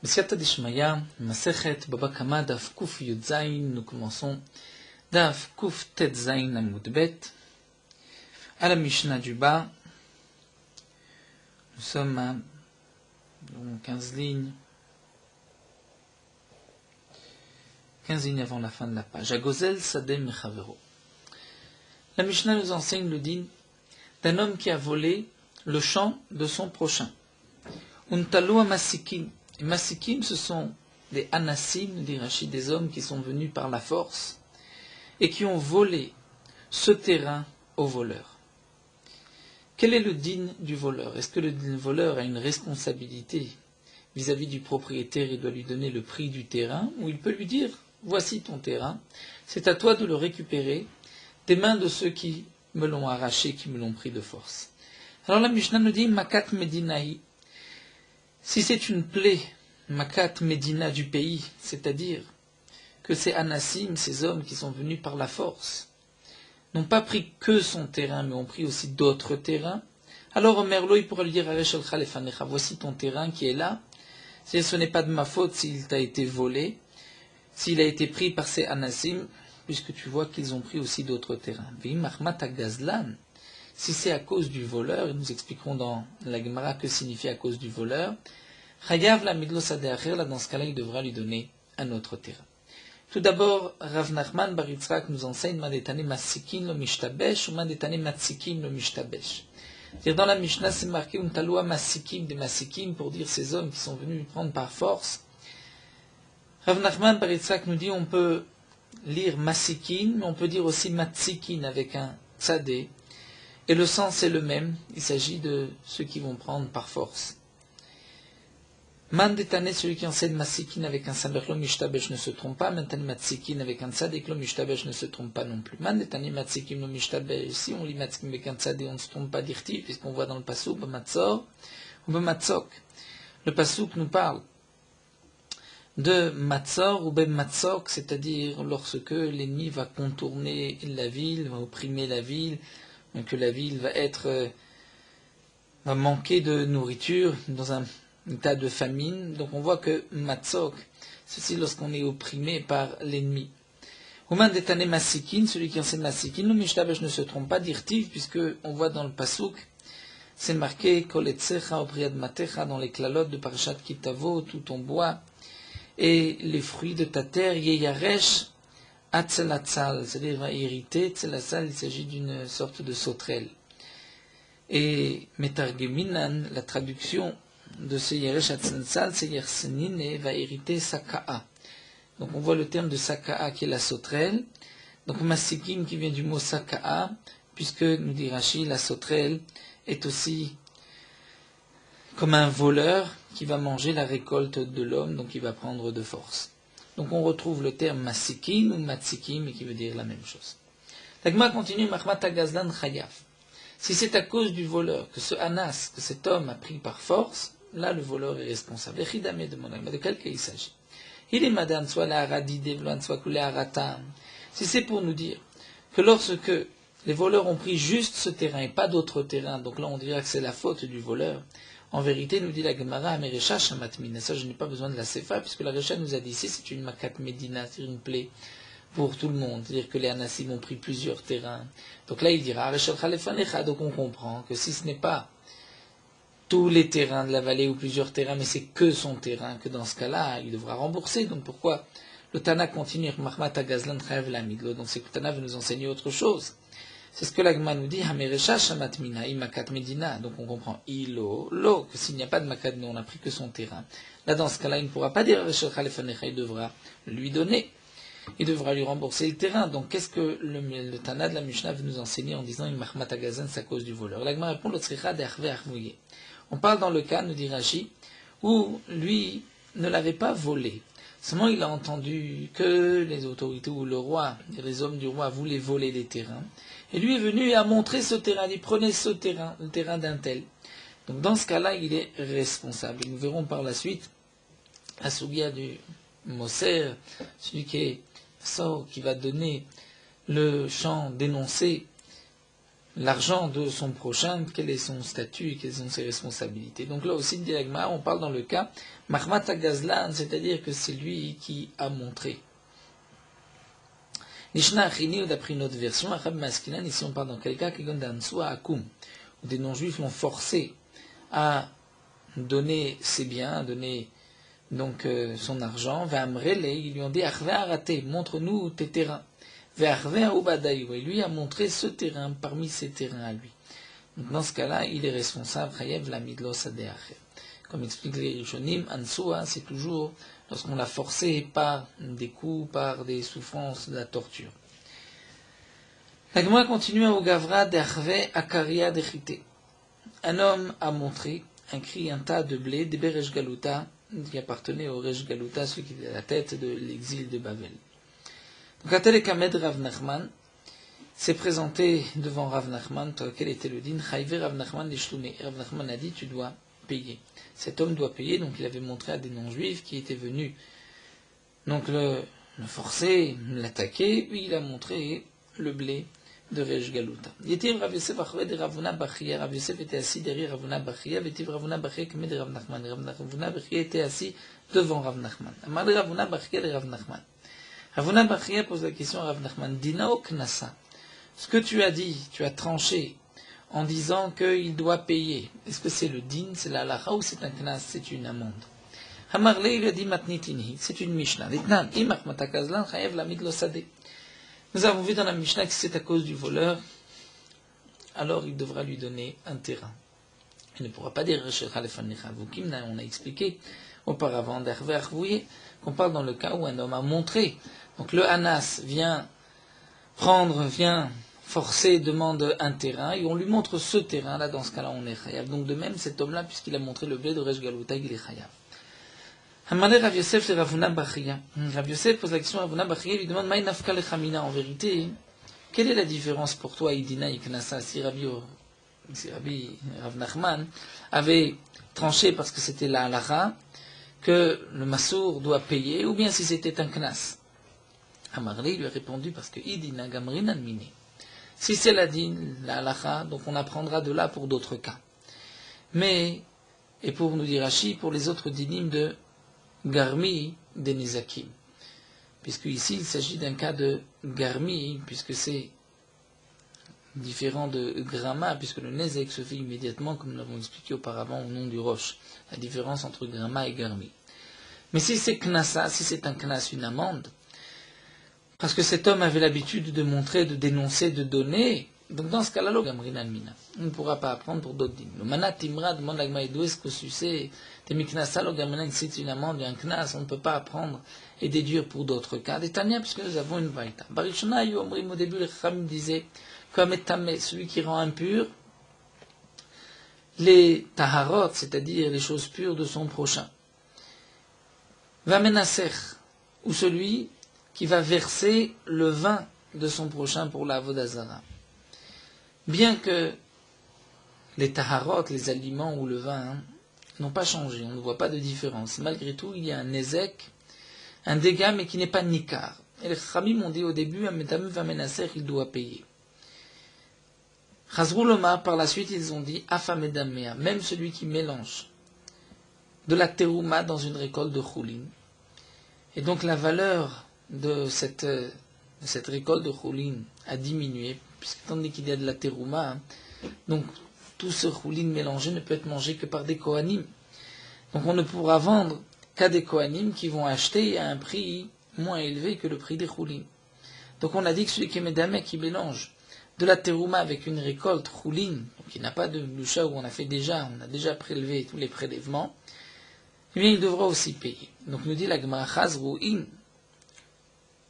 B'siyata d'Ishmaya, Masechet, Baba Kama, Daf Kuf Yud Zayin, nous commençons Daf Kuf Tet Zayin Amud Bet, à la Mishnah du bas, nous sommes à 15 lignes avant la fin de la page. Agozel Sadeh Mechavero. La Mishnah nous enseigne le din d'un homme qui a volé le champ de son prochain. Untalo Masikim. Les Masikim, ce sont des Anassim, dit Rachid, des hommes qui sont venus par la force et qui ont volé ce terrain au voleur. Quel est le din du voleur? Est-ce que le voleur a une responsabilité vis-à-vis du propriétaire et doit lui donner le prix du terrain, ou il peut lui dire, voici ton terrain, c'est à toi de le récupérer des mains de ceux qui me l'ont arraché, qui me l'ont pris de force. Alors la Mishnah nous dit, Makat Medinahi. Si c'est une plaie, Makat Medina du pays, c'est-à-dire que ces Anassim, ces hommes qui sont venus par la force, n'ont pas pris que son terrain, mais ont pris aussi d'autres terrains, alors Omer Lo, il pourra lui dire, voici ton terrain qui est là, ce n'est pas de ma faute s'il t'a été volé, s'il a été pris par ces Anassim, puisque tu vois qu'ils ont pris aussi d'autres terrains. Si c'est à cause du voleur, et nous expliquerons dans la Gemara que signifie à cause du voleur, Chayav la midlo sadeacher, là dans ce cas-là, il devra lui donner un autre terrain. Tout d'abord, Rav Nachman bar Yitzchak nous enseigne Mandetane Masikin lo mishtabesh ou Mandetane Matsikim lo mishtabesh. C'est-à-dire dans la Mishnah, c'est marqué Untaloa Masikim des Masikim pour dire ces hommes qui sont venus prendre par force. Rav Nachman bar Yitzchak nous dit on peut lire Masikin, mais on peut dire aussi Matsikin avec un tzadé. Et le sens est le même, il s'agit de ceux qui vont prendre par force. Mandetane, celui qui enseigne Masikin avec un saber, lo mishtabesh ne se trompe pas. Mandetane Matsikin avec un tzaddik, lo mishtabesh ne se trompe pas non plus. Mandetane Matsikim lo mishtabesh, si on lit Matsikim avec un tzaddik, on ne se trompe pas d'irti, puisqu'on voit dans le pasuk, b'matzor ou b'matzok. Le pasuk nous parle de matzor ou b'matzok, c'est-à-dire lorsque l'ennemi va contourner la ville, va opprimer la ville, que la ville va manquer de nourriture dans un état de famine. Donc on voit que matzok, ceci lorsqu'on est opprimé par l'ennemi. Ouman detane masikin, celui qui enseigne masikin, le mishtabesh ne se trompe pas d'irtiv, puisque on voit dans le pasuk, c'est marqué koletzecha opriad matecha dans les clalotes de Parashat Kitavo, tout ton bois et les fruits de ta terre, yeyaresh atzelatzal, c'est-à-dire va hériter. Tzelatzal, il s'agit d'une sorte de sauterelle. Et Metargeminan, la traduction de ce Yeresh Atzelatzal, c'est Yersenine, va hériter Saka'a. Donc on voit le terme de Saka'a qui est la sauterelle. Donc Masikim qui vient du mot Saka'a, puisque, nous dit Rashi, la sauterelle est aussi comme un voleur qui va manger la récolte de l'homme, donc il va prendre de force. Donc on retrouve le terme Masikim ou Matsikim, qui veut dire la même chose. L'Agma continue, Mahmat Agazlan Chayav. Si c'est à cause du voleur que ce Anas, que cet homme a pris par force, là le voleur est responsable. De quel cas il s'agit? Il est madame, soit la haradide, soit coulé haratam. Si c'est pour nous dire que lorsque les voleurs ont pris juste ce terrain et pas d'autres terrains, donc là on dirait que c'est la faute du voleur, en vérité, nous dit la Gemara, Amerecha Shamatmin. Et ça, je n'ai pas besoin de la Sefa, puisque la Recha nous a dit ici, c'est une Makat Medina, c'est une plaie pour tout le monde. C'est-à-dire que les Anassim ont pris plusieurs terrains. Donc là, il dira, donc on comprend que si ce n'est pas tous les terrains de la vallée ou plusieurs terrains, mais c'est que son terrain, que dans ce cas-là, il devra rembourser. Donc pourquoi le Tana continue, Mahmat Agazlan Chayav Lamidlo. Donc c'est que le Tana veut nous enseigner autre chose. C'est ce que l'Agma nous dit, Hamerecha Shamatmina, Makat Medina. Donc on comprend, lo, que s'il n'y a pas de Makat, mais on n'a pris que son terrain. Là, dans ce cas-là, il ne pourra pas dire il devra lui donner. Il devra lui rembourser le terrain. Donc qu'est-ce que le Tana de la Mishnah veut nous enseigner en disant Mahmat Agazan, c'est à cause du voleur? L'Agma répond, on parle dans le cas, nous dit Rashi, où lui ne l'avait pas volé. Seulement il a entendu que les autorités ou le roi, les hommes du roi voulaient voler les terrains. Et lui est venu et a montré ce terrain, il prenait ce terrain, le terrain d'un tel. Donc dans ce cas-là, il est responsable. Et nous verrons par la suite la sougia du Moser, celui qui va donner le chant dénoncé l'argent de son prochain, quel est son statut et quelles sont ses responsabilités. Donc là aussi, directement, on parle dans le cas Mahmat Agazlan, c'est-à-dire que c'est lui qui a montré. Nishna Achini, ou d'après une autre version, Arab Maskinan, ici on parle dans quel cas, Kigondansua Akum, où des non-juifs l'ont forcé à donner ses biens, à donner donc son argent, Vamrele, ils lui ont dit Achve Arate, montre-nous tes terrains. Et lui a montré ce terrain parmi ses terrains à lui. Donc dans ce cas-là, il est responsable, comme explique les Rishonim, Ansua, c'est toujours lorsqu'on l'a forcé par des coups, par des souffrances, de la torture. La Gemara continue au Gavra d'Arve Akaria d'Echite. Un homme a montré un tas de blé, des Beresh Galuta, qui appartenait au Resh Galuta, celui qui était à la tête de l'exil de Babel. Donc, Atelek Ahmed Rav Nachman s'est présenté devant Rav Nachman, quel était le din? Chayve Rav Nachman l'ishloumé. Rav Nachman a dit, tu dois payer. Cet homme doit payer, donc il avait montré à des non-juifs qui étaient venus donc le forcer, l'attaquer, puis il a montré le blé de Resh Galuta. Yetiv Rav Yosef achoued Ravuna Bachia. Rav Yosef était assis derrière Ravuna Bachia, Yetiv Ravuna Bachia comme de Rav Nachman. Ravuna Bachia était assis devant Rav Nachman. Amar Ravuna Bachia de Rav Nachman. Ravuna Bachia pose la question à Rav Nachman. Dina o knasa. Ce que tu as dit, tu as tranché en disant qu'il doit payer. Est-ce que c'est le din, c'est la halacha ou c'est un knas, c'est une amende? Hamarle, il a dit matnitinhi, c'est une mishnah. Ditnan, imach matakazlan chayev lamid lo sadeh. Nous avons vu dans la mishnah que c'est à cause du voleur, alors il devra lui donner un terrain. Il ne pourra pas dire on a expliqué auparavant qu'on parle dans le cas où un homme a montré. Donc le Hanas vient forcer, demande un terrain, et on lui montre ce terrain-là, dans ce cas-là, on est chayav. Donc de même, cet homme-là, puisqu'il a montré le blé de Resh Galuta, il est chayav. Hamalé Rav Yosef, c'est Ravuna Bachia. Rav Yosef pose la question à Ravuna Bachia, il lui demande, Maï nafka lechamina, en vérité, quelle est la différence pour toi, Idina Iknasa, si Rabbi Rav Nachman avait tranché parce que c'était la halacha, que le Massour doit payer, ou bien si c'était un knas? Amarli lui a répondu parce que Idina Gamrin Almine. Si c'est la din, la halacha, donc on apprendra de là pour d'autres cas. Mais, et pour nous dire Rashi, pour les autres dinim de Garmi des Nezakim. Puisque ici il s'agit d'un cas de Garmi, puisque c'est différent de Grama, puisque le Nezek se fait immédiatement, comme nous l'avons expliqué auparavant au nom du Roche. La différence entre Grama et Garmi. Mais si c'est Knasa, si c'est un Knas, une amende, parce que cet homme avait l'habitude de montrer, de dénoncer, de donner, donc dans ce cas-là, on ne pourra pas apprendre pour d'autres dîmes. Le Manat Timra demande à Gmaïdou, est-ce que tu sais, c'est une amende, un knas, on ne peut pas apprendre et déduire pour d'autres cas. Des Tania, puisque nous avons une vaïta. Barishona, au début, les Chachamim disaient, comme Etamé, celui qui rend impur, les Taharot, c'est-à-dire les choses pures de son prochain. Vamenaser, ou celui qui va verser le vin de son prochain pour la Vodazara. Bien que les taharot, les aliments ou le vin, n'ont pas changé, on ne voit pas de différence. Malgré tout, il y a un nezek, un dégât, mais qui n'est pas nikar. Et les Chachamim ont dit au début, un métamé va menacer, il doit payer. Chazrouloma, par la suite, ils ont dit, afamedamea, même celui qui mélange de la terouma dans une récolte de choulin. Et donc la valeur de cette récolte de choulin a diminué, puisqu'étant donné qu'il y a de la terouma, donc tout ce choulin mélangé ne peut être mangé que par des kohanim. Donc on ne pourra vendre qu'à des kohanim qui vont acheter à un prix moins élevé que le prix des choulin. Donc on a dit que celui qui est médamé, qui mélange de la terouma avec une récolte choulin, donc il n'a pas de loucha où on a déjà prélevé tous les prélèvements, eh bien il devra aussi payer. Donc nous dit la Gemara Chazru'in,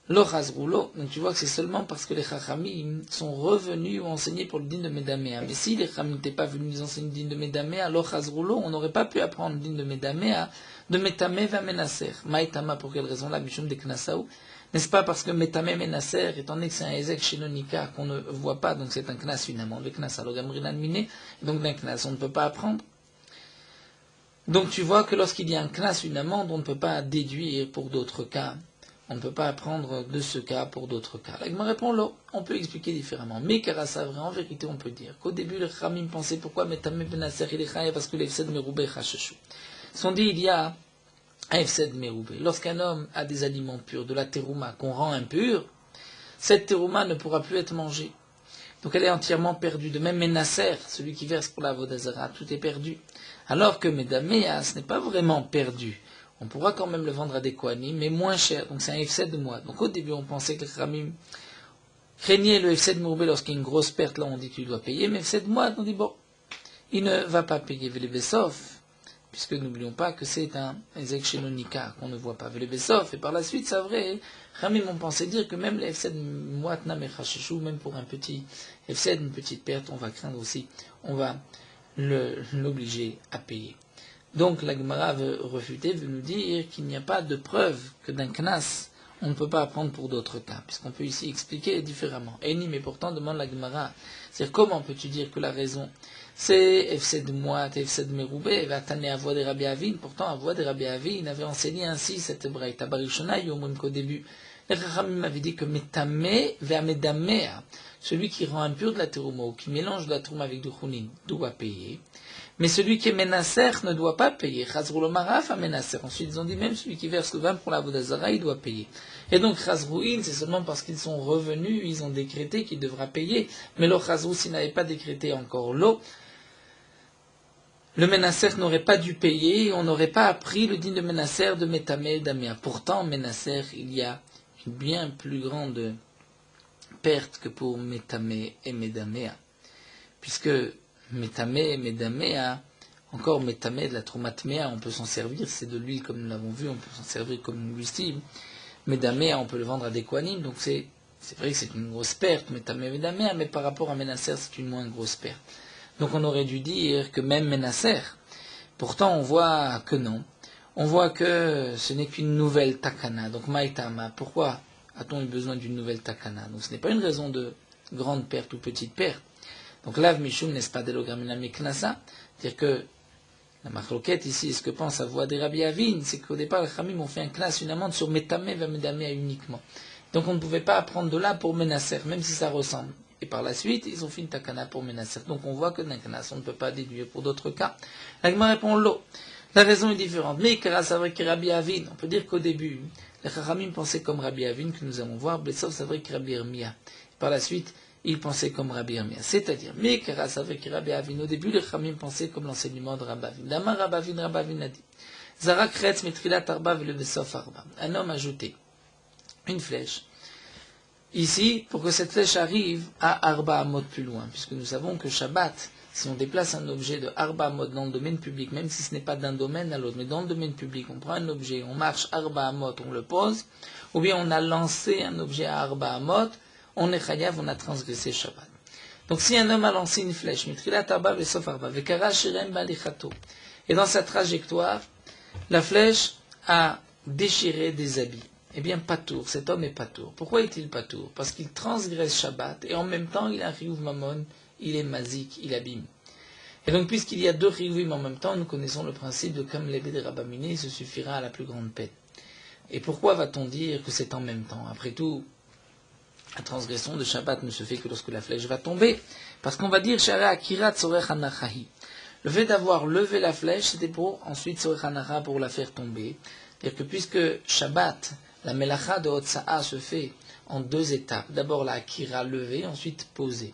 lo Chazru'lo, donc tu vois que c'est seulement parce que les Chachamim sont revenus ou enseignés pour le din de Medaméa. Mais si les Chachamim n'étaient pas venus nous enseigner le din de Medaméa, lo Chazru'lo, on n'aurait pas pu apprendre le din de Medaméa, de Metamé va Menaser. Maïtama, pour quelle raison? La Mishum de Knasaou. N'est-ce pas parce que Metamé Menaser, étant donné que c'est un Ezek Shenonika qu'on ne voit pas, donc c'est un Knas, une amende, le Knas, alors Gamrin Alminé, donc d'un Knas, on ne peut pas apprendre. Donc tu vois que lorsqu'il y a un Knas, une amende, on ne peut pas déduire pour d'autres cas on ne peut pas apprendre de ce cas pour d'autres cas. La Gemara répond, là, on peut expliquer différemment. Mais Karasavra, en vérité, on peut dire qu'au début, les Khamim pensaient pourquoi Metame Benaser il est Chayav parce que l'Efsed Meroubé Chachachou. Ils sont dit, il y a un Efsed Meroubé. Lorsqu'un homme a des aliments purs, de la terouma qu'on rend impure, cette terouma ne pourra plus être mangée. Donc elle est entièrement perdue. De même, Menasser, celui qui verse pour la Vodazara, tout est perdu. Alors que Medamea, ce n'est pas vraiment perdu. On pourra quand même le vendre à des Kohanim, mais moins cher. Donc c'est un Efsed de moi. Donc au début, on pensait que les Khamim craignaient le Efsed Meroubé lorsqu'il y a une grosse perte. Là, on dit qu'il doit payer. Mais Efsed de moi, on dit bon, il ne va pas payer Velebesov, puisque n'oublions pas que c'est un Ezek Shenonika qu'on ne voit pas Velebesov. Et par la suite, c'est vrai, Khamim ont pensé dire que même l'Efsed Moatna Mechasheshu, même pour un petit Efsed, une petite perte, on va craindre aussi, on va l'obliger à payer. Donc la Gemara veut refuter, veut nous dire qu'il n'y a pas de preuve que d'un knas, on ne peut pas apprendre pour d'autres cas, puisqu'on peut ici expliquer différemment. Eni, mais pourtant, demande la Gemara, c'est-à-dire comment peux-tu dire que la raison, c'est Efsed Moat, Efsed Meroubé, va t'amener à voix des Rabbi Avin, pourtant à voix des Rabbi Avin avait enseigné ainsi cette braïta Barishona, Yomrim qu'au début, les Chachamim m'avaient dit que Metame ve'amedamea, celui qui rend impur de la terouma ou qui mélange de la terouma avec du chounin, doit payer. Mais celui qui est menasser ne doit pas payer. Chazrou maraf a menasser. Ensuite, ils ont dit même celui qui verse le vin pour la vodazara, il doit payer. Et donc, chazrouin, c'est seulement parce qu'ils sont revenus, ils ont décrété qu'il devra payer. Mais le chazrou, s'il n'avait pas décrété encore l'eau, le menasser n'aurait pas dû payer, on n'aurait pas appris le digne de menasser de Metame d'Amea. Pourtant, menasser, il y a une bien plus grande perte que pour Metame et Medamea. Puisque Metame, Medamea, encore Metame de la Troumatmea, on peut s'en servir, c'est de l'huile comme nous l'avons vu, on peut s'en servir comme une l'huile. Medamea, on peut le vendre à des Kohanim, donc c'est vrai que c'est une grosse perte, Metame, Medamea, mais par rapport à Menasser, c'est une moins grosse perte. Donc on aurait dû dire que même Menasser, pourtant on voit que non, on voit que ce n'est qu'une nouvelle Takana, donc Maïtama, pourquoi a-t-on eu besoin d'une nouvelle Takana? Donc ce n'est pas une raison de grande perte ou petite perte. Donc Lav Mishum n'est pas Delogramina Miknasa, c'est-à-dire que la machloquette ici, ce que pense à voix des Rabbi Avin, c'est qu'au départ les Khamim ont fait un knas, une amende sur Metame va Medamea uniquement. Donc on ne pouvait pas apprendre de là pour Menasser, même si ça ressemble. Et par la suite, ils ont fait une takana pour Menasser. Donc on voit que d'un knas, on ne peut pas déduire pour d'autres cas. La Gemara répond l'eau. La raison est différente. Mais c'est vrai que Rabbi Avin, on peut dire qu'au début, les Chachamim pensaient comme Rabbi Avin, que nous allons voir, sauf c'est vrai que Rabbi Irmia. Par la suite, ils pensaient comme Rabbi Irmia. C'est-à-dire, mais c'est vrai que Rabbi Avin, au début, les Chachamim pensaient comme l'enseignement de Rabbi Avin. Damar Rabbi Avin a dit, Zara Kretz Metrilat Arba Velevesof Arba. Un homme a ajouté une flèche. Ici, pour que cette flèche arrive à Arba Amot plus loin, puisque nous savons que Shabbat, si on déplace un objet de Arba Amot dans le domaine public, même si ce n'est pas d'un domaine à l'autre, mais dans le domaine public, on prend un objet, on marche Arba Amot, on le pose, ou bien on a lancé un objet à Arba Amot, on est chayav, on a transgressé Shabbat. Donc si un homme a lancé une flèche, Mitrilat Arba Vesof Arba, Vekara Shirem Balichato, et dans sa trajectoire, la flèche a déchiré des habits. Eh bien, patour, cet homme est patour. Pourquoi est-il patour? Parce qu'il transgresse Shabbat, et en même temps, il a un Riyuv Mamon, il est mazik, il abîme. Et donc, puisqu'il y a deux Riyuvim en même temps, nous connaissons le principe de comme l'ébé de Rabamine, il se suffira à la plus grande peine. Et pourquoi va-t-on dire que c'est en même temps? Après tout, la transgression de Shabbat ne se fait que lorsque la flèche va tomber. Parce qu'on va dire, Shara Akirat Sorech Anachahi. Le fait d'avoir levé la flèche, c'était pour ensuite Sorech Anacha pour la faire tomber. C'est-à-dire que puisque Shabbat, la melacha de Hotsa'a se fait en deux étapes. D'abord la akira levée, ensuite posée.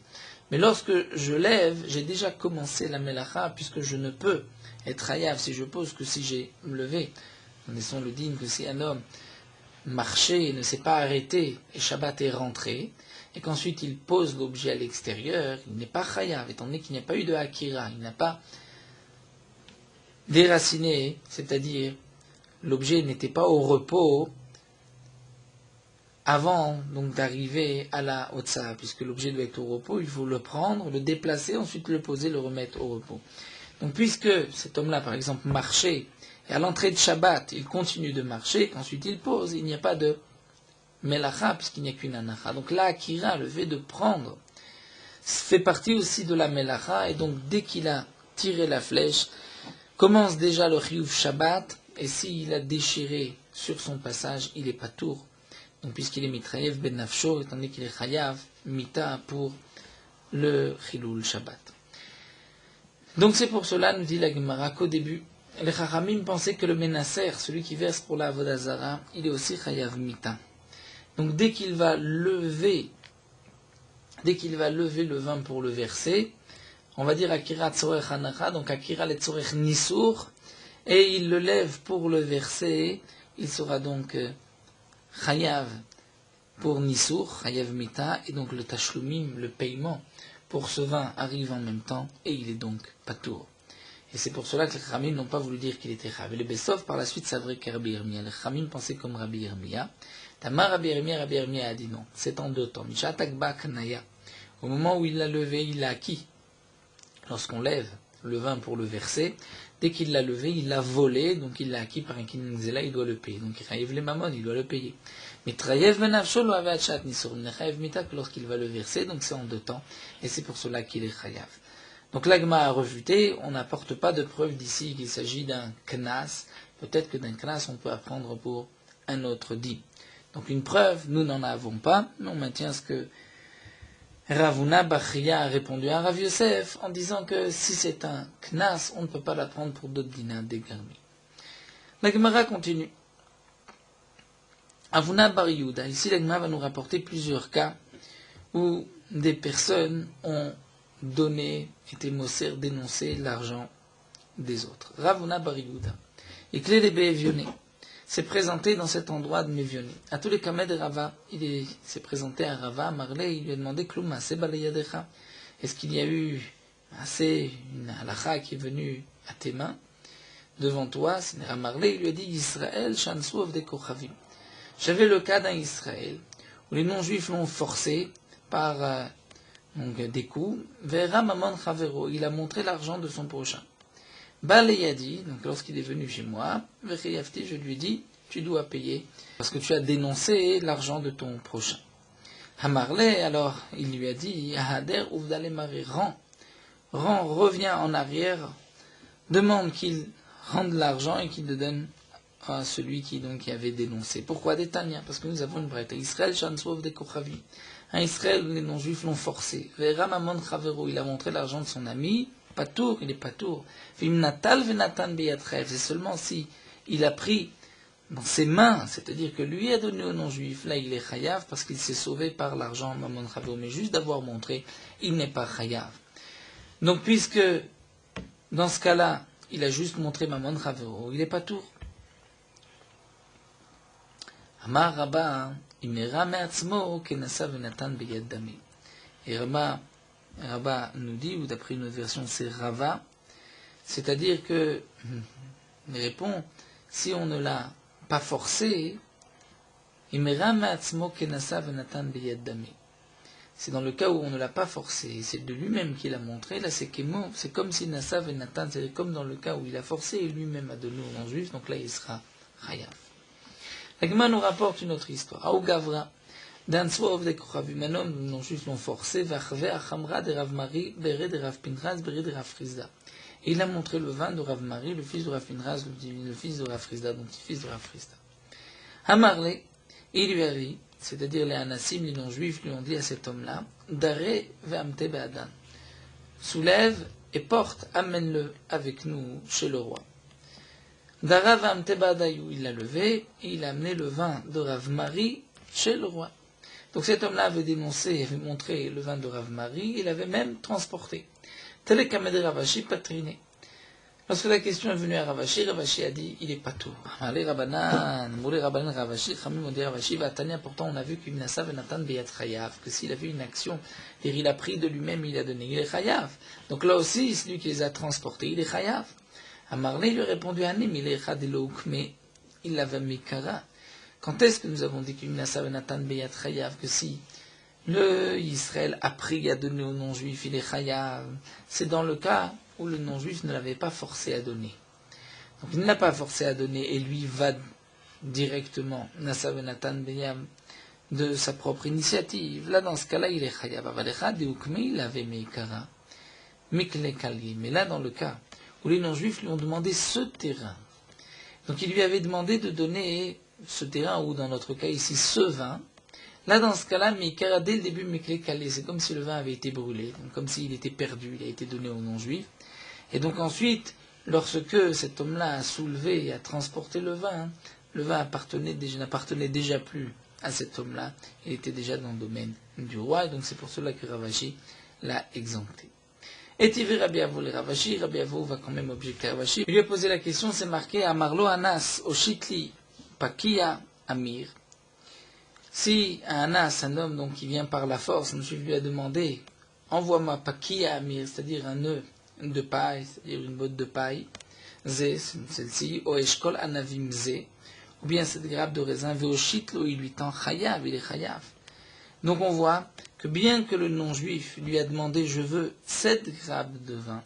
Mais lorsque je lève, j'ai déjà commencé la melacha, puisque je ne peux être hayav si je pose que si j'ai levé. Connaissons le digne que si un homme marchait et ne s'est pas arrêté, et Shabbat est rentré, et qu'ensuite il pose l'objet à l'extérieur, il n'est pas hayav, étant donné qu'il n'y a pas eu de akira, il n'a pas déraciné, c'est-à-dire l'objet n'était pas au repos, avant donc d'arriver à la Hotsa, puisque l'objet doit être au repos, il faut le prendre, le déplacer, ensuite le poser, le remettre au repos. Donc puisque cet homme-là, par exemple, marchait, et à l'entrée de Shabbat, il continue de marcher, qu'ensuite il pose, il n'y a pas de melacha, puisqu'il n'y a qu'une anacha. Donc là, Akira, le fait de prendre, fait partie aussi de la melacha, et donc dès qu'il a tiré la flèche, commence déjà le Chiyuv Shabbat, et s'il a déchiré sur son passage, il est patour Donc puisqu'il est mitrayev ben nafsho, étant donné qu'il est chayav, mita pour le chilul Shabbat. Donc c'est pour cela, nous dit la Gemara, qu'au début, les Chachamim pensaient que le Menasser, celui qui verse pour la Avodah Zara, il est aussi chayav mita. Donc dès qu'il va lever le vin pour le verser, on va dire Akira Tzorech Hanacha, donc Akira le Tzorech Nisur, et il le lève pour le verser, il sera donc chayav pour Nisur, chayav mita, et donc le Tashlumim, le paiement pour ce vin arrive en même temps, et il est donc patour. Et c'est pour cela que les Chachamim n'ont pas voulu dire qu'il était chayav. Et le Besov, par la suite, s'adresse qu'à Rabbi Yirmiyah. Les Chachamim pensaient comme Rabbi Yirmiyah. Tamar Rabbi Yirmiyah a dit non, c'est en deux temps. Mishatakba Kanaya. Au moment où il l'a levé, il l'a acquis. Lorsqu'on lève le vin pour le verser, dès qu'il l'a levé, il l'a volé, donc il l'a acquis par un kinzela, il doit le payer. Donc Chayev le mamon, il doit le payer. Mais Trayev benavsho lo avait achat nisur, Chayev mita que lorsqu'il va le verser, donc c'est en deux temps, et c'est pour cela qu'il est Chayav. Donc l'agma a refuté, on n'apporte pas de preuve d'ici qu'il s'agit d'un knas. Peut-être que d'un knas on peut apprendre pour un autre dit. Donc une preuve, nous n'en avons pas, mais on maintient ce que Ravuna Bachria a répondu à Rav Yosef en disant que si c'est un knas, on ne peut pas l'apprendre pour d'autres dinars dégarnis. La Gemara continue. Avuna Bar Yehuda. Ici, la Gemara va nous rapporter plusieurs cas où des personnes ont donné, été mosser, dénoncé l'argent des autres. Ravuna Bar Yehuda. Et Clé des Bévionné s'est présenté dans cet endroit de Mévionné. À tous les Kamed de Rava, il s'est présenté à Rava, à Marley, il lui a demandé Klouma, c'est Balayadecha. Est-ce qu'il y a eu une halakha qui est venue à tes mains, devant toi? C'est à Marley, il lui a dit Israël, Shansouv de Kochavim. J'avais le cas d'un Israël où les non-juifs l'ont forcé par des coups, vers Mamon Chavero, il a montré l'argent de son prochain. Balayadi, donc lorsqu'il est venu chez moi, Vecheyafti, je lui ai dit, tu dois payer, parce que tu as dénoncé l'argent de ton prochain. Hamarle, alors, il lui a dit, Ahader Uvdale Mari, rends, reviens en arrière, demande qu'il rende l'argent et qu'il le donne à celui qui avait dénoncé. Pourquoi Détania? Parce que nous avons une braïta. Israël, Shansouv de Kochavi. Un Israël, les non-juifs l'ont forcé. Vera Mamon Chavero, il a montré l'argent de son ami, Patour, il est patour. C'est seulement si il a pris dans ses mains, c'est-à-dire que lui a donné aux non-juifs, là il est chayav parce qu'il s'est sauvé par l'argent Mamon Chavero, mais juste d'avoir montré, il n'est pas chayav. Donc puisque dans ce cas-là, il a juste montré Mamon Chavero, il est patour. Amar Rabba, imera me'atzmo kenasa venatan beyad dami. Et Rabba nous dit, ou d'après une autre version, c'est Rava, c'est-à-dire que, il répond, si on ne l'a pas forcé, c'est dans le cas où on ne l'a pas forcé, c'est de lui-même qu'il a montré, là c'est comme si Nasa Venatan, c'est comme dans le cas où il a forcé et lui-même a donné aux non-juifs, donc là il sera Chayav. La Gemara nous rapporte une autre histoire. Aou Gavra, d'un Tzvov de Kochavim, un homme, non-juif l'ont forcé, Vachve Achamra de Rav Mari, Bere de Rav Pinchas, Bere de Rav Frizda. Et il a montré le vin de Rav Mari, le fils de Rav Pinchas, le fils de Rav Frizda, donc le fils de Rav Frizda. Hamarle, il lui a dit, c'est-à-dire les Anassim, les non-juifs, lui ont dit à cet homme-là, Dare ve'amte be'adan. Soulève et porte, amène-le avec nous chez le roi. Dara ve'amte be'adayu, il l'a levé, et il a amené le vin de Rav Mari chez le roi. Donc cet homme-là avait dénoncé, avait montré le vin de Rav Mari, il avait même transporté. Tel Kamed Ravashi patriné. Lorsque la question est venue à Ravashi, Ravashi a dit, il est pas tout. Allez Rabbanan, Moulé Rabbanan Ravashi, Chamim Odé Ravashi, Vatania, pourtant on a vu qu'il Nasa Venatan Beyat Chayav, que s'il a fait une action, et il a pris de lui-même, il a donné, il est Chayav. Donc là aussi, celui qui les a transportés, il est Chayav. Amarle lui a répondu, Anim, il est Chadelouk, mais il l'avait mis Kara. Quand est-ce que nous avons dit qu'il Nasa Venatan Beyat Chayav, que si le Israël a pris à donner aux non-juifs, il est Chayav, c'est dans le cas où le non-juif ne l'avait pas forcé à donner. Donc il ne l'a pas forcé à donner et lui va directement, Nasa Venatan Beyam, de sa propre initiative. Là, dans ce cas-là, il est Chayav. Avalecha deukme, il avait Meikara, Mikle Kali. Mais là, dans le cas où les non-juifs lui ont demandé ce terrain, donc il lui avait demandé de donner ce terrain, ou dans notre cas ici, ce vin, là, dans ce cas-là, Mikara, dès le début, Mikle Kalé, c'est comme si le vin avait été brûlé, donc comme s'il était perdu, il a été donné aux non-juifs. Et donc ensuite, lorsque cet homme-là a soulevé et a transporté le vin n'appartenait déjà plus à cet homme-là, il était déjà dans le domaine du roi, et donc c'est pour cela que Ravashi l'a exempté. Et Tivi Rabbi Avo le Ravashi, Rabbi Avo va quand même objecter à Ravashi. Il lui a posé la question, c'est marqué à Marlo Anas, Oshitli, Pakia, Amir. Si un Anas, un homme donc qui vient par la force, M. lui a demandé, envoie-moi Pakia, Amir, c'est-à-dire un nœud de paille, c'est-à-dire une botte de paille, Zé, celle-ci, Oeshkol Anavim Zé, ou bien cette grappe de raisin, Veoshitlo, il lui tend Chayav, il est Chayav. Donc on voit que bien que le non-juif lui a demandé je veux 7 grappes de vin,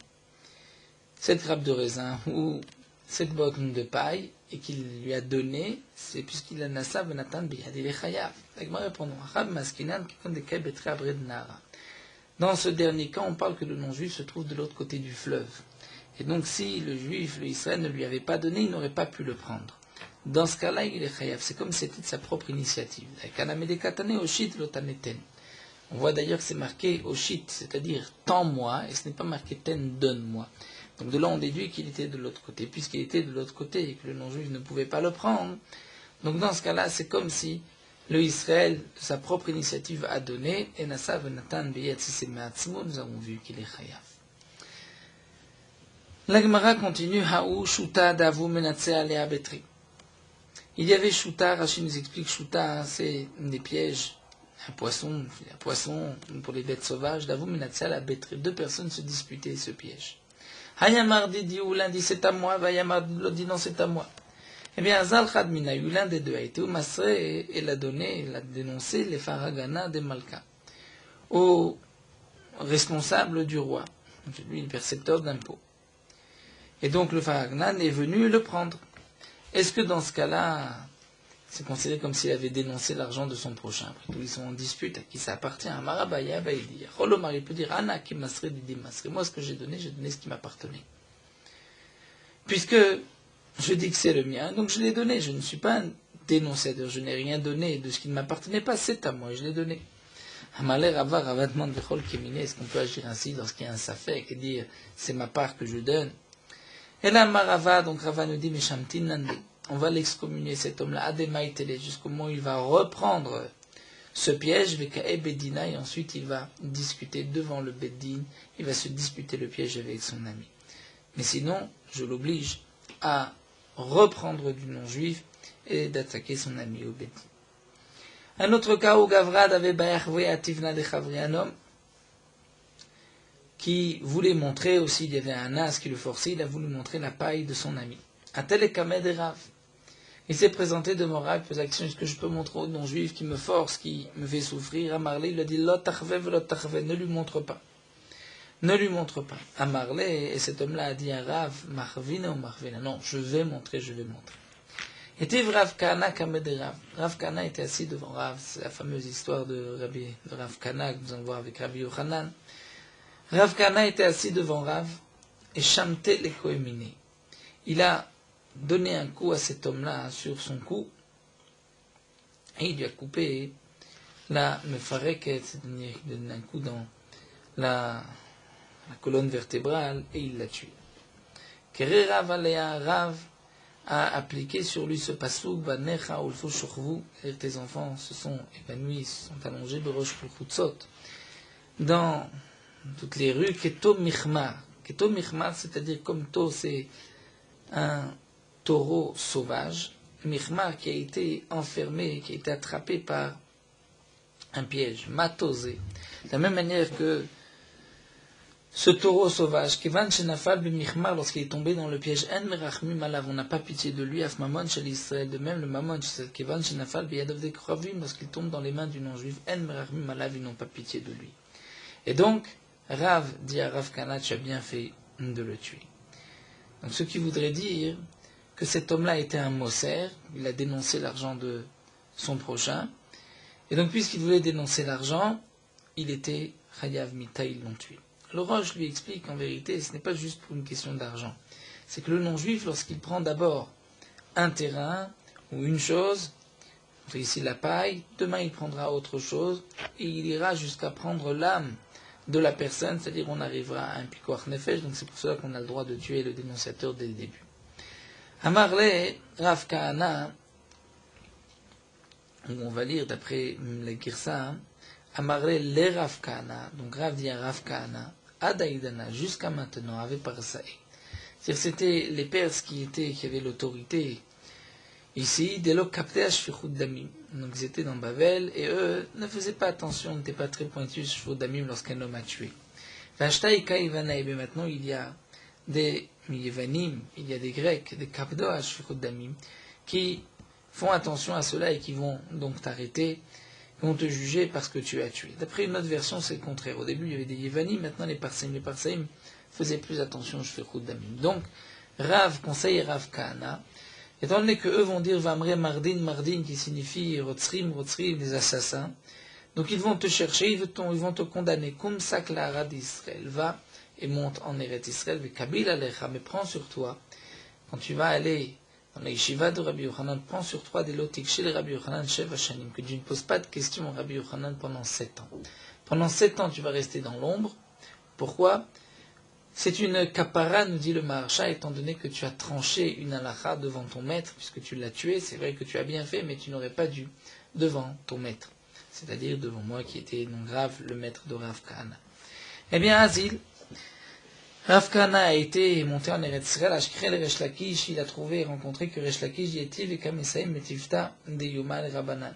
7 grappes de raisin ou 7 bottes de paille, et qu'il lui a donné, c'est puisqu'il a nasa venatan biyad, il est chayav. Dans ce dernier cas, on parle que le non-juif se trouve de l'autre côté du fleuve. Et donc si le juif, le Israël, ne lui avait pas donné, il n'aurait pas pu le prendre. Dans ce cas-là, il est chayav. C'est comme si c'était de sa propre initiative. On voit d'ailleurs que c'est marqué Oshit, c'est-à-dire tends-moi, et ce n'est pas marqué ten, donne-moi. Donc de là, on déduit qu'il était de l'autre côté. Puisqu'il était de l'autre côté et que le non-juif ne pouvait pas le prendre, donc dans ce cas-là, c'est comme si le Israël, de sa propre initiative, a donné, et Nasa venatan beyet, si c'est Me'atzmo, nous avons vu qu'il est chayav. La Gemara continue, Haou, Shuta, Davu, Menatse, Alea, Betri. Il y avait Shuta, Rachid nous explique, Shuta, c'est des pièges, un poisson pour les bêtes sauvages, Davu, Menatse, Alea, Betri. 2 personnes se disputaient ce piège. Hayamar dit, ou l'un dit c'est à moi, Vayamar dit non c'est à moi. Eh bien, Azal Khadmina, l'un des deux a été au Masré et l'a donné, l'a dénoncé, les Faragana des Malka, au responsable du roi, lui le percepteur d'impôts. Et donc le Faragnan est venu le prendre. Est-ce que dans ce cas-là, c'est considéré comme s'il avait dénoncé l'argent de son prochain? Après tout, ils sont en dispute, à qui ça appartient? À Marabaya, il dit, Rolomar, il peut dire, Anna qui Masré dit Masré. Moi, ce que j'ai donné ce qui m'appartenait. Puisque je dis que c'est le mien, donc je l'ai donné. Je ne suis pas un dénonciateur, je n'ai rien donné de ce qui ne m'appartenait pas, c'est à moi, je l'ai donné. Amalé Rava, Rava demande Bechol Kéminé, est-ce qu'on peut agir ainsi lorsqu'il y a un safek et dire c'est ma part que je donne? Et là, Marava, donc Rava nous dit, Meshamtin Nande, on va l'excommunier cet homme-là, Ademaïtele, jusqu'au moment où il va reprendre ce piège, Vekae Bedina, et ensuite il va discuter devant le Beddin, il va se disputer le piège avec son ami. Mais sinon, je l'oblige à reprendre du non-juif et d'attaquer son ami au Beddin. Un autre cas où Gavrad avait Baervé à Tivna de Chavri, un homme qui voulait montrer aussi, il y avait un as qui le forçait, il a voulu montrer la paille de son ami. Atel Kamed Rav. Il s'est présenté devant Rav, il pose la question, est-ce que je peux montrer au non-juif qui me force, qui me fait souffrir? Amarlé, il a dit, Lot Tarve, ne lui montre pas. Ne lui montre pas. Amarlé, et cet homme-là a dit à Rav, Marvina ou Marvina. Non, je vais montrer. Était Rav Kana Kamed Rav. Rav Kana était assis devant Rav. C'est la fameuse histoire de Rav Kana que nous allons voir avec Rabbi Yochanan. Rav Kana était assis devant Rav et Shamte le Kohéminé. Il a donné un coup à cet homme-là sur son cou et il lui a coupé la mefareket, c'est-à-dire il a donné un coup dans la colonne vertébrale et il l'a tué. Kere Rav Alea, Rav a appliqué sur lui ce passouk, Banecha Ulfo Shurvu, c'est-à-dire tes enfants se sont épanouis, se sont allongés, Berosh Chutzot, dans toutes les rues, Keto Michmar. Keto Michmar, c'est-à-dire comme To, c'est un taureau sauvage. Michmar qui a été enfermé, qui a été attrapé par un piège, Matosé. De la même manière que ce taureau sauvage, Kevan Shenafal B'Michmar, lorsqu'il est tombé dans le piège, En Merachmim Alav, on n'a pas pitié de lui, Af Mamon Shel Israël, de même le Mamon, Kevan Shenafal B'Yadav Dekravim, lorsqu'il tombe dans les mains du non-juif, En Merachmim Alav, ils n'ont pas pitié de lui. Et donc, Rav dit à Rav Kana, tu as bien fait de le tuer. Donc ce qui voudrait dire que cet homme-là était un Moser, il a dénoncé l'argent de son prochain, et donc puisqu'il voulait dénoncer l'argent, il était Chayav Mita, ils l'ont tué. Le Roche lui explique qu'en vérité, ce n'est pas juste pour une question d'argent. C'est que le non-juif, lorsqu'il prend d'abord un terrain ou une chose, ici la paille, demain il prendra autre chose, et il ira jusqu'à prendre l'âme de la personne, c'est-à-dire on arrivera à un pikuach nefesh, donc c'est pour cela qu'on a le droit de tuer le dénonciateur dès le début. Amarle, Rav Kahana, on va lire d'après les Girsa, Amarle le Rav Kahana, donc Rav dit à Rav Kahana, Adaïdana, jusqu'à maintenant, avec Parsaï. C'est-à-dire c'était les Perses qui avaient l'autorité ici, dès lors capté à Shfichut Damim. Donc ils étaient dans Babel, et eux ne faisaient pas attention, n'étaient pas très pointus sur Shfichut Damim lorsqu'un homme a tué. Vashtaïka Ivana, et maintenant il y a des Yevanim, il y a des Grecs, des Kapdo à Shfichut Damim, qui font attention à cela et qui vont donc t'arrêter, qui vont te juger parce que tu as tué. D'après une autre version, c'est le contraire. Au début, il y avait des Yevanim, maintenant les Parsaïm. Les Parsaïm faisaient plus attention à Shfichut Damim. Donc, Rav conseille Rav Kahana, étant donné qu'eux vont dire Vamre Mardin, Mardin, qui signifie Rotsrim, Rotsrim, des assassins, donc ils vont te chercher, ils vont te condamner. Kum Saklara d'Israël, va et monte en Eretz Israël, Kabil Alecha, mais prends sur toi, quand tu vas aller dans la yeshiva de Rabbi Yochanan, prends sur toi des lotik chez les Rabbi Yochanan, Sheva Shanim, que tu ne poses pas de questions au Rabbi Yochanan pendant 7 ans. Pendant 7 ans, tu vas rester dans l'ombre. Pourquoi? C'est une kapara, nous dit le Maharsha, étant donné que tu as tranché une halakha devant ton maître, puisque tu l'as tué, c'est vrai que tu as bien fait, mais tu n'aurais pas dû devant ton maître. C'est-à-dire devant moi qui était non grave, le maître de Rav Kahana. Eh bien, Azil, Rav Kahana a été monté en Eretz Israël, Ashkrel et Resh Lakish, il a trouvé et rencontré que Resh Lakish y était, et Kamesaim Metivta de Yumal Rabanan.